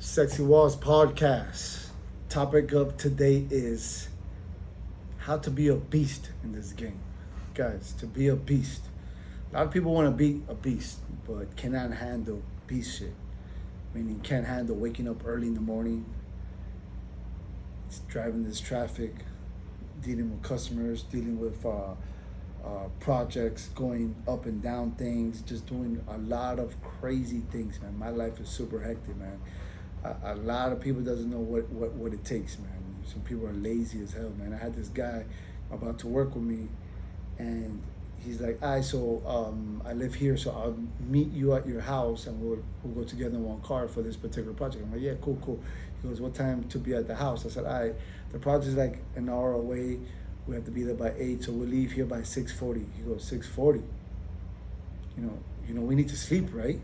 Sexywalls Podcast. Topic of today is how to be a beast in this game. Guys, to be a beast. A lot of people want to be a beast, but cannot handle beast shit. Meaning can't handle waking up early in the morning, driving this traffic, dealing with customers, dealing with projects, going up and down things, just doing a lot of crazy things, man. My life is super hectic, man. A lot of people doesn't know what it takes, man. Some people are lazy as hell, man. I had this guy about to work with me, and he's like, "All right, so I live here, so I'll meet you at your house, and we'll go together in one car for this particular project." I'm like, "Yeah, cool." He goes, "What time to be at the house?" I said, "All right, the project's like an hour away. We have to be there by 8, so we'll leave here by 6:40." He goes, 6:40? You know, we need to sleep, right?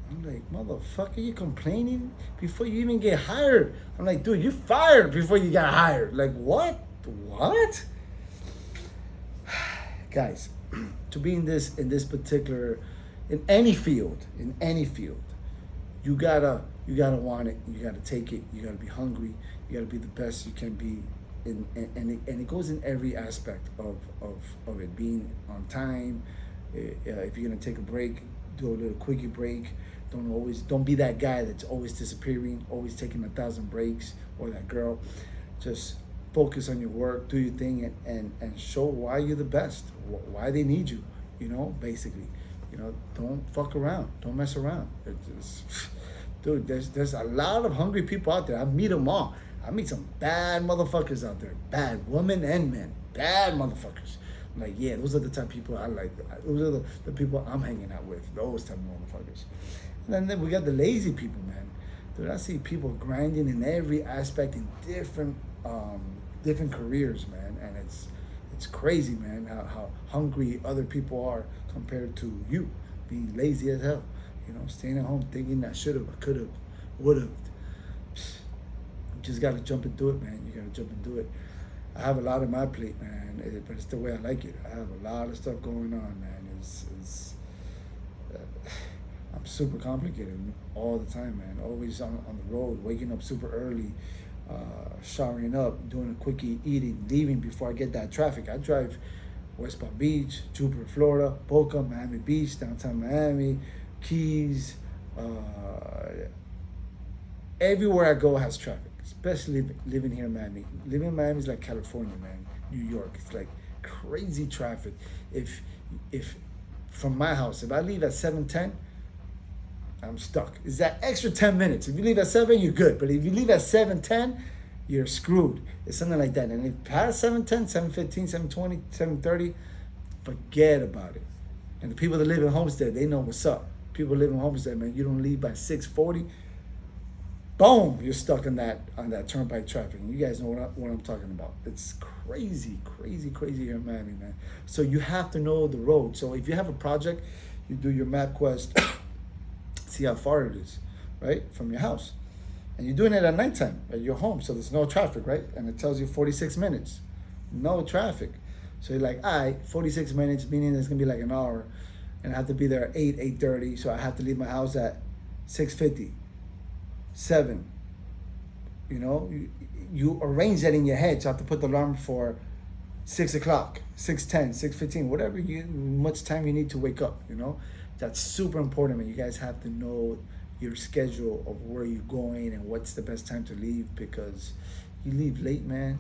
I'm like, "Motherfucker, you complaining before you even get hired?" I'm like, "Dude, you fired before you got hired." Like, what? Guys, to be in this particular, in any field, you gotta want it. You gotta take it. You gotta be hungry. You gotta be the best you can be. And it goes in every aspect of it, being on time. If you're gonna take a break, do a little quickie break. Don't be that guy that's always disappearing, always taking 1,000 breaks, or that girl. Just focus on your work, do your thing, and show why you're the best, why they need you. Basically, don't fuck around, don't mess around. Dude, there's a lot of hungry people out there. I meet them all. I meet some bad motherfuckers out there, bad women and men, bad motherfuckers. I'm like, yeah, those are the type of people I like. Those are the people I'm hanging out with, those type of motherfuckers. And then we got the lazy people, man. Dude, I see people grinding in every aspect in different careers, man, and it's crazy, man, how hungry other people are compared to you being lazy as hell. Staying at home thinking I should have, I could have, would have. You just gotta jump and do it, man. You gotta jump and do it. I have a lot on my plate, man, but it's the way I like it. I have a lot of stuff going on, man. I'm super complicated all the time, man. Always on the road, waking up super early, showering up, doing a quickie, eating, leaving before I get that traffic. I drive West Palm Beach, Jupiter, Florida, Boca, Miami Beach, downtown Miami, Keys. Everywhere I go has traffic, especially living here in Miami. Living in Miami is like California, man. New York, it's like crazy traffic. If from my house, if I leave at 7:10, I'm stuck. It's that extra 10 minutes. If you leave at 7, you're good. But if you leave at 7:10, you're screwed. It's something like that. And if past 7:10, 7:15, 7:20, 7:30, forget about it. And the people that live in Homestead, they know what's up. People live in Homestead, man. You don't leave by 6:40, boom, you're stuck on that turnpike traffic. And you guys know what I'm talking about. It's crazy here in Miami, man. So you have to know the road. So if you have a project, you do your MapQuest, see how far it is, right, from your house. And you're doing it at nighttime at your home, so there's no traffic, right? And it tells you 46 minutes, no traffic. So you're like, all right, 46 minutes, meaning it's gonna be like an hour, and I have to be there at 8:30, so I have to leave my house at 6:50, 7. You arrange that in your head, so I have to put the alarm for 6 o'clock, 6:10, 6:15, whatever much time you need to wake up. That's super important, man. You guys have to know your schedule of where you're going and what's the best time to leave, because you leave late, man.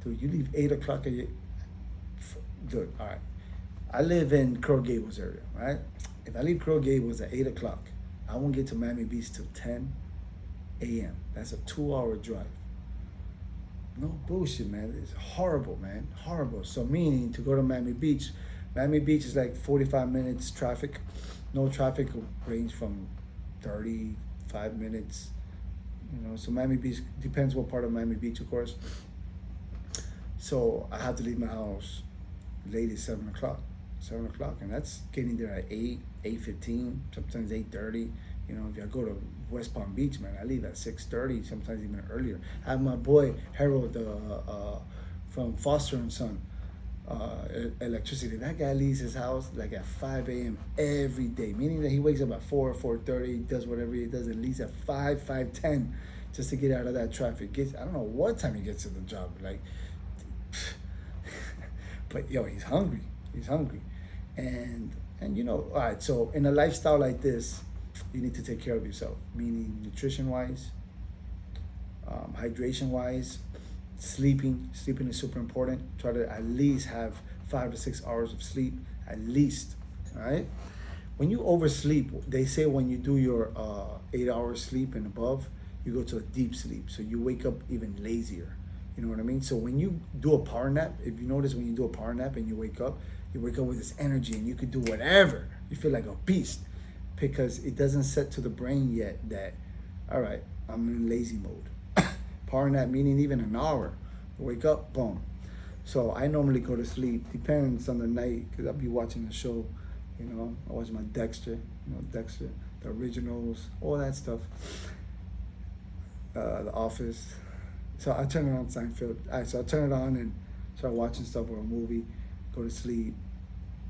Dude, you leave 8 o'clock. Dude, all right. I live in Coral Gables area, right? If I leave Coral Gables at 8 o'clock, I won't get to Miami Beach till 10 a.m. That's a 2-hour drive. No bullshit, man. It's horrible, man. Horrible. So meaning to go to Miami Beach is like 45 minutes traffic. No traffic will range from 35 minutes. So Miami Beach, depends what part of Miami Beach, of course. So I have to leave my house late at 7 o'clock. And that's getting there at 8, 8:15, sometimes 8:30. If I go to West Palm Beach, man, I leave at 6:30, sometimes even earlier. I have my boy Harold from Foster and Son. electricity. That guy leaves his house like at 5 a.m. every day, meaning that he wakes up at 4:30, does whatever he does, and leaves at 5:10, just to get out of that traffic. I don't know what time he gets to the job, like, but yo, he's hungry. He's hungry, and you know, all right. So in a lifestyle like this, you need to take care of yourself, meaning nutrition wise, hydration wise, sleeping is super important. Try to at least have 5 to 6 hours of sleep, at least. All right. When you oversleep, they say when you do your 8 hours sleep and above, you go to a deep sleep, so you wake up even lazier. You know what I mean? So when you do a power nap, if you notice, when you do a power nap and you wake up with this energy and you could do whatever. You feel like a beast, because it doesn't set to the brain yet that, all right, I'm in lazy mode. Power nap meaning even an hour. Wake up, boom. So I normally go to sleep. Depends on the night, because I'll be watching the show. You know, I watch my Dexter. Dexter, the originals, all that stuff. The Office. So I turn it on Seinfeld. All right, so I turn it on and start watching stuff or a movie. Go to sleep.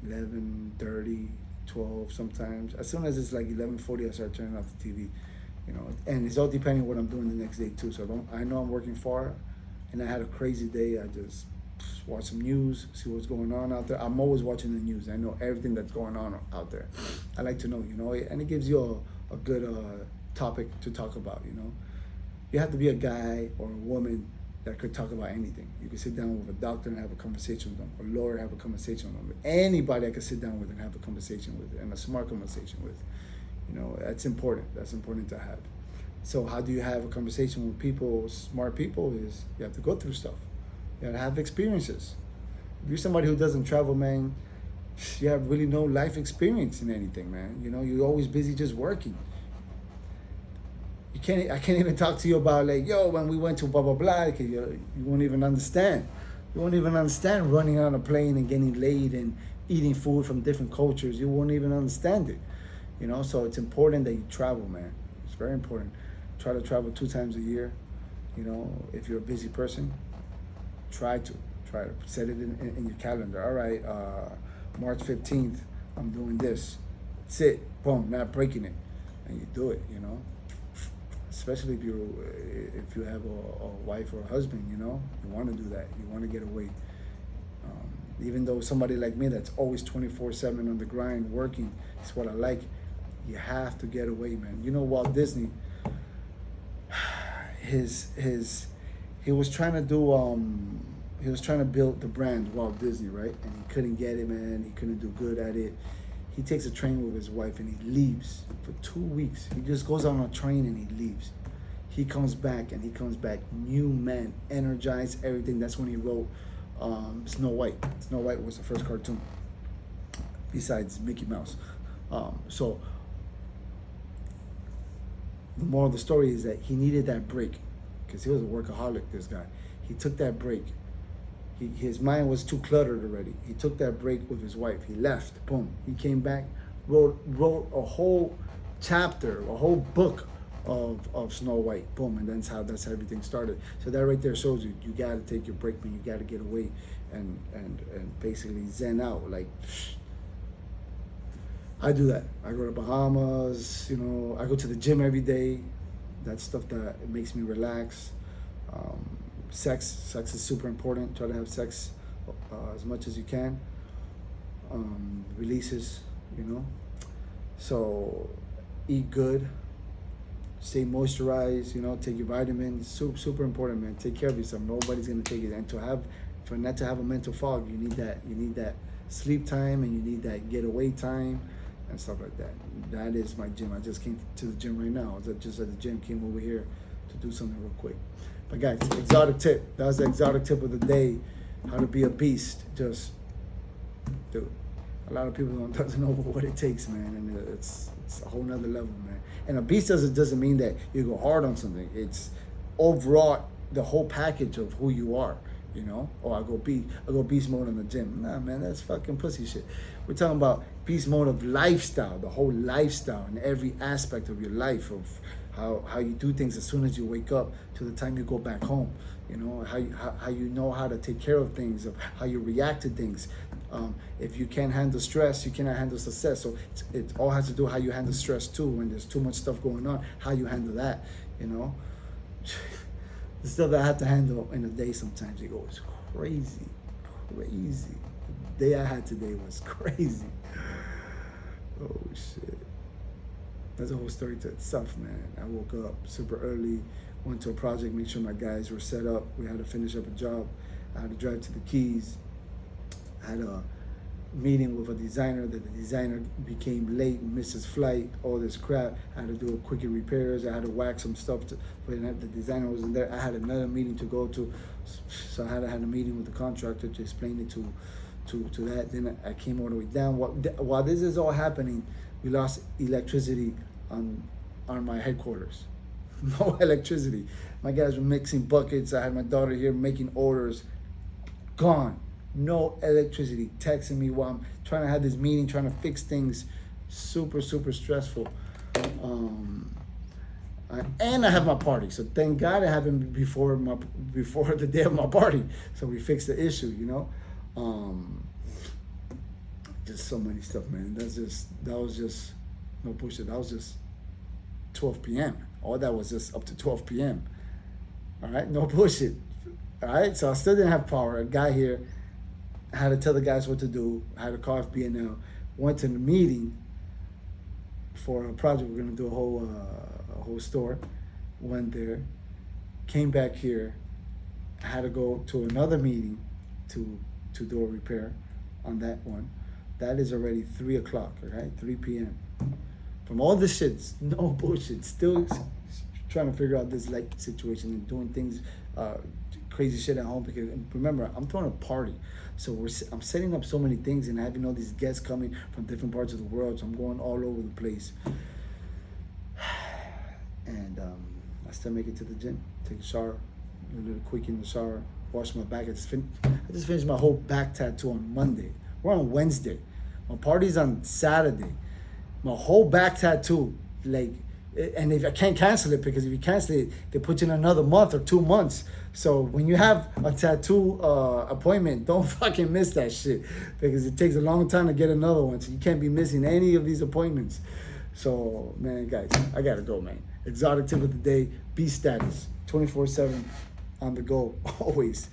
11:30, 12 sometimes. As soon as it's like 11:40, I start turning off the TV. And it's all depending on what I'm doing the next day too. So I know I'm working far, and I had a crazy day. I just watch some news, see what's going on out there. I'm always watching the news. I know everything that's going on out there. I like to know, and it gives you a good topic to talk about. You have to be a guy or a woman that could talk about anything. You could sit down with a doctor and have a conversation with them, a lawyer, have a conversation with them, anybody I could sit down with and have a conversation with, and a smart conversation with. That's important. That's important to have. So how do you have a conversation with people, smart people, is you have to go through stuff. You have to have experiences. If you're somebody who doesn't travel, man, you have really no life experience in anything, man. You're always busy just working. I can't even talk to you about, like, yo, when we went to blah, blah, blah, because you won't even understand. You won't even understand running on a plane and getting laid and eating food from different cultures. You won't even understand it. So it's important that you travel, man. It's very important. Try to travel 2 times a year. If you're a busy person, try to set it in your calendar. All right, March 15th, I'm doing this. That's it. Boom, not breaking it. And you do it, Especially if you have a wife or a husband, you want to do that. You want to get away. Even though somebody like me that's always 24/7 on the grind working, it's what I like. You have to get away, man. Walt Disney, he was trying to build the brand Walt Disney, right? And he couldn't get it, man. He couldn't do good at it. He takes a train with his wife and he leaves for 2 weeks. He just goes on a train and he leaves. He comes back new man, energized, everything. That's when he wrote Snow White. Snow White was the first cartoon besides Mickey Mouse. So the moral of the story is that he needed that break, because he was a workaholic, this guy. He took that break. His mind was too cluttered already. He took that break with his wife. He left. Boom. He came back, wrote a whole chapter, a whole book of Snow White. Boom. And that's how everything started. So that right there shows you got to take your break, man. You got to get away and basically zen out. Like, I do that. I go to Bahamas, I go to the gym every day. That's stuff that makes me relax. Sex is super important. Try to have sex as much as you can. Releases, So eat good. Stay moisturized, take your vitamins. Super important, man. Take care of yourself. Nobody's gonna take it. And for not to have a mental fog, you need that sleep time, and you need that getaway time and stuff like that. That is my gym. I just came to the gym right now. I was just at the gym, came over here to do something real quick. But guys, exotic tip. That was the exotic tip of the day. How to be a beast. Just do it. A lot of people doesn't know what it takes, man, and it's a whole nother level, man. And a beast doesn't mean that you go hard on something. It's overall the whole package of who you are. Oh, I go beast mode in the gym. Nah, man, that's fucking pussy shit. We're talking about beast mode of lifestyle, the whole lifestyle, and every aspect of your life, of how you do things as soon as you wake up to the time you go back home. You know, how you know how to take care of things, of how you react to things. If you can't handle stress, you cannot handle success. So it all has to do how you handle stress too. When there's too much stuff going on, how you handle that. You know, the stuff that I have to handle in a day sometimes, it goes crazy. The day I had today was crazy. Oh shit. That's a whole story to itself, man. I woke up super early, went to a project, make sure my guys were set up. We had to finish up a job. I had to drive to the Keys. I had a meeting with a designer that the designer became late, missed his flight, all this crap. I had to do a quickie repairs. I had to wax some stuff, but the designer wasn't there. I had another meeting to go to, so I had to have a meeting with the contractor to explain it to that. Then I came all the way down. While this is all happening, we lost electricity on my headquarters. No electricity. My guys were mixing buckets. I had my daughter here making orders. Gone. No electricity. Texting me while I'm trying to have this meeting, trying to fix things. Super stressful. And I have my party. So thank God it happened before the day of my party. So we fixed the issue, you know. Just so many stuff, man. That was just no bullshit. That was just 12 p.m. All that was just up to 12 p.m. All right, no bullshit. All right, so I still didn't have power. I got here, I had to tell the guys what to do. I had to call FBNL. Went to the meeting for a project. We're gonna do a whole store. Went there, came back here. I had to go to another meeting to do a repair on that one. That is already 3 o'clock, all right? 3 p.m. From all this shit, no bullshit, still trying to figure out this light situation and doing things, crazy shit at home. Because remember, I'm throwing a party. So I'm setting up so many things and having all these guests coming from different parts of the world. So I'm going all over the place. And I still make it to the gym, take a shower, do a little quick in the shower, wash my back. I just finished my whole back tattoo on Monday. We're on Wednesday. My party's on Saturday. My whole back tattoo, like, and if I can't cancel it, because if you cancel it, they put you in another month or 2 months. So when you have a tattoo appointment, don't fucking miss that shit, because it takes a long time to get another one. So you can't be missing any of these appointments. So, man, guys, I gotta go, man. Exotic tip of the day, beast status, 24/7 on the go, always.